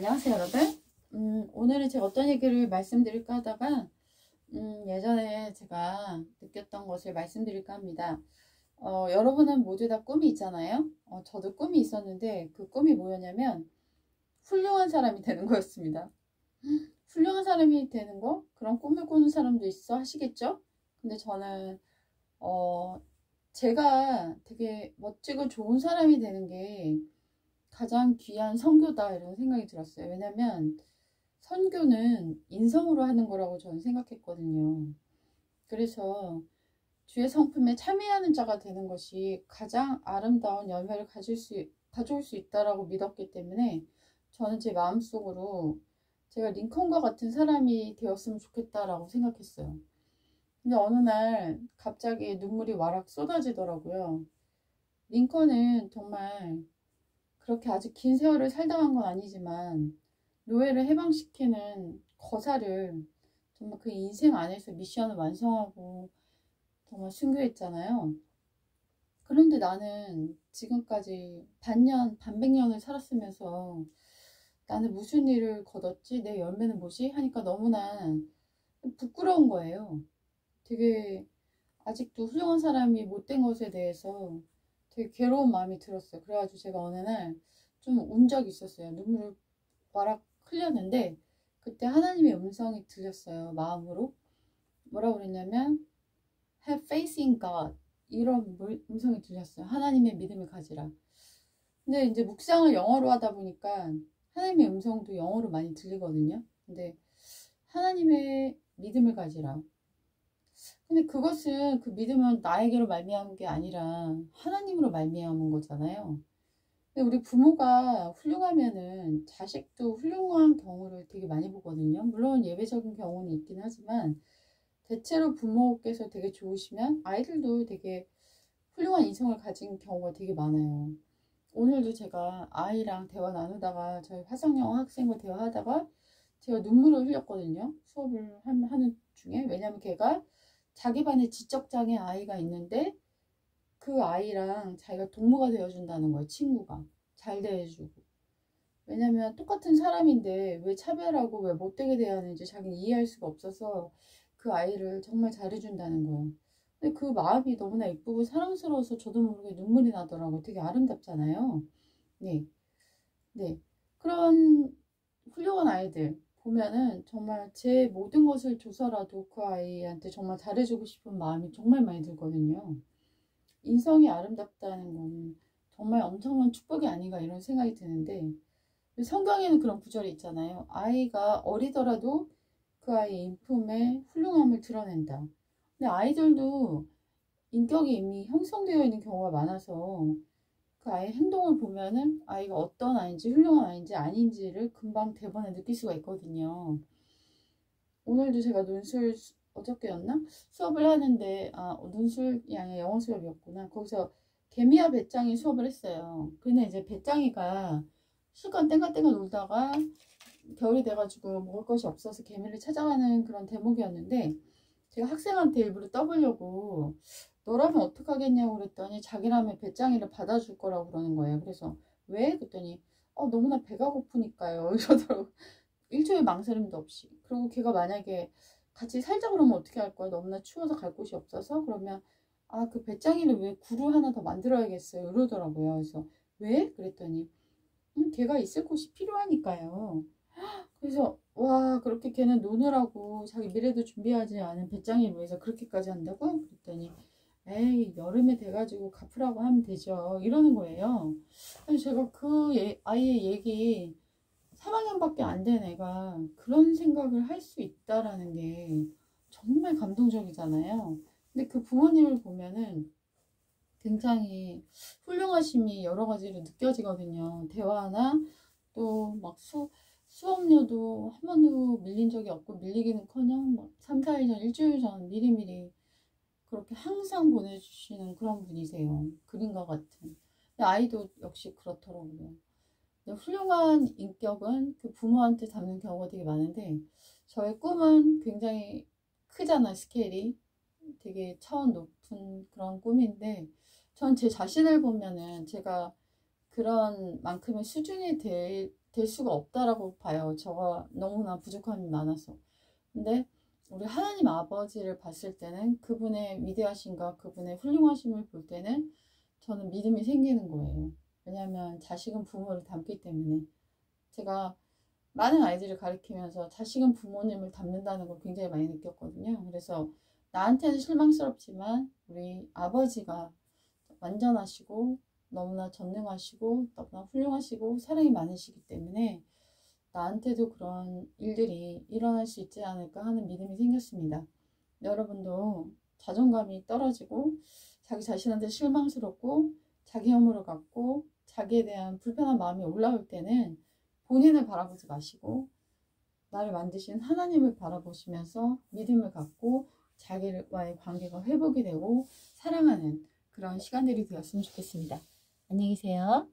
안녕하세요, 여러분. 오늘은 제가 어떤 얘기를 말씀드릴까 하다가 예전에 제가 느꼈던 것을 말씀드릴까 합니다. 여러분은 모두 다 꿈이 있잖아요. 저도 꿈이 있었는데 그 꿈이 뭐였냐면 훌륭한 사람이 되는 거였습니다. 훌륭한 사람이 되는 거? 그런 꿈을 꾸는 사람도 있어 하시겠죠? 근데 저는 제가 되게 멋지고 좋은 사람이 되는 게 가장 귀한 선교다 이런 생각이 들었어요. 왜냐면 선교는 인성으로 하는 거라고 저는 생각했거든요. 그래서 주의 성품에 참여하는 자가 되는 것이 가장 아름다운 열매를 가져올 수 있다라고 믿었기 때문에 저는 제 마음속으로 제가 링컨과 같은 사람이 되었으면 좋겠다라고 생각했어요. 근데 어느 날 갑자기 눈물이 와락 쏟아지더라고요. 링컨은 정말 그렇게 아주 긴 세월을 살다 간 건 아니지만 노예를 해방시키는 거사를 정말 그 인생 안에서 미션을 완성하고 정말 순교했잖아요. 그런데 나는 지금까지 반년, 반백년을 살았으면서 나는 무슨 일을 거뒀지? 내 열매는 뭐지? 하니까 너무나 부끄러운 거예요. 되게 아직도 훌륭한 사람이 못된 것에 대해서 되게 괴로운 마음이 들었어요. 그래가지고 제가 어느 날 좀 운 적이 있었어요. 눈물을 와락 흘렸는데 그때 하나님의 음성이 들렸어요. 마음으로. 뭐라고 그랬냐면 Have faith in God 이런 음성이 들렸어요. 하나님의 믿음을 가지라. 근데 이제 묵상을 영어로 하다 보니까 하나님의 음성도 영어로 많이 들리거든요. 근데 하나님의 믿음을 가지라. 근데 그것은 그 믿음은 나에게로 말미암은 게 아니라 하나님으로 말미암은 거잖아요. 근데 우리 부모가 훌륭하면은 자식도 훌륭한 경우를 되게 많이 보거든요. 물론 예외적인 경우는 있긴 하지만 대체로 부모께서 되게 좋으시면 아이들도 되게 훌륭한 인성을 가진 경우가 되게 많아요. 오늘도 제가 아이랑 대화 나누다가 저희 화성영어 학생과 대화하다가 제가 눈물을 흘렸거든요. 수업을 하는 중에. 왜냐면 걔가 자기 반에 지적장애 아이가 있는데 그 아이랑 자기가 동무가 되어준다는 거예요. 친구가. 잘 대해주고. 왜냐면 똑같은 사람인데 왜 차별하고 왜 못되게 대해야 하는지 자기는 이해할 수가 없어서 그 아이를 정말 잘해준다는 거예요. 근데 그 마음이 너무나 예쁘고 사랑스러워서 저도 모르게 눈물이 나더라고요. 되게 아름답잖아요. 네. 네. 그런 훌륭한 아이들 보면은 정말 제 모든 것을 줘서라도 그 아이한테 정말 잘해주고 싶은 마음이 정말 많이 들거든요. 인성이 아름답다는 거는 정말 엄청난 축복이 아닌가 이런 생각이 드는데 성경에는 그런 구절이 있잖아요. 아이가 어리더라도 그 아이의 인품에 훌륭함을 드러낸다. 근데 아이들도 인격이 이미 형성되어 있는 경우가 많아서 그 아이의 행동을 보면은 아이가 어떤 아이인지 훌륭한 아이인지 아닌지를 금방 대번에 느낄 수가 있거든요. 오늘도 제가 어저께였나? 수업을 하는데 논술이 아니라 영어 수업이었구나. 거기서 개미와 배짱이 수업을 했어요. 근데 이제 배짱이가 실컷 땡가땡가 놀다가 겨울이 돼가지고 먹을 것이 없어서 개미를 찾아가는 그런 대목이었는데 제가 학생한테 일부러 떠보려고 너라면 어떡하겠냐고 그랬더니 자기라면 배짱이를 받아줄 거라고 그러는 거예요. 그래서 왜? 그랬더니 너무나 배가 고프니까요. 이러더라고. 일초의 망설임도 없이. 그리고 걔가 만약에 같이 살자 그러면 어떻게 할 거야? 너무나 추워서 갈 곳이 없어서. 그러면 그 배짱이를 왜 구루 하나 더 만들어야겠어요. 이러더라고요. 그래서 왜? 그랬더니 걔가 있을 곳이 필요하니까요. 그래서 와 그렇게 걔는 노느라고 자기 미래도 준비하지 않은 배짱이를 위해서 그렇게까지 한다고? 그랬더니 에이 여름에 돼가지고 갚으라고 하면 되죠 이러는 거예요. 그래서 제가 그 아이의 얘기 3학년밖에 안 된 애가 그런 생각을 할 수 있다라는 게 정말 감동적이잖아요. 근데 그 부모님을 보면은 굉장히 훌륭하심이 여러 가지로 느껴지거든요. 대화나 또 막 수업료도 한 번도 밀린 적이 없고 밀리기는커녕 막 3, 4일 전, 일주일 전 미리미리 그렇게 항상 보내주시는 그런 분이세요. 그림과 같은. 근데 아이도 역시 그렇더라고요. 근데 훌륭한 인격은 그 부모한테 닮는 경우가 되게 많은데 저의 꿈은 굉장히 크잖아 스케일이. 되게 차원 높은 그런 꿈인데 전 제 자신을 보면은 제가 그런 만큼의 수준이 될 될 수가 없다라고 봐요. 저가 너무나 부족함이 많아서. 근데 우리 하나님 아버지를 봤을 때는 그분의 위대하심과 그분의 훌륭하심을 볼 때는 저는 믿음이 생기는 거예요. 왜냐하면 자식은 부모를 닮기 때문에. 제가 많은 아이들을 가르치면서 자식은 부모님을 닮는다는 걸 굉장히 많이 느꼈거든요. 그래서 나한테는 실망스럽지만 우리 아버지가 완전하시고 너무나 전능하시고 너무나 훌륭하시고 사랑이 많으시기 때문에 나한테도 그런 일들이 일어날 수 있지 않을까 하는 믿음이 생겼습니다. 여러분도 자존감이 떨어지고 자기 자신한테 실망스럽고 자기 혐오를 갖고 자기에 대한 불편한 마음이 올라올 때는 본인을 바라보지 마시고 나를 만드신 하나님을 바라보시면서 믿음을 갖고 자기와의 관계가 회복이 되고 사랑하는 그런 시간들이 되었으면 좋겠습니다. 안녕히 계세요.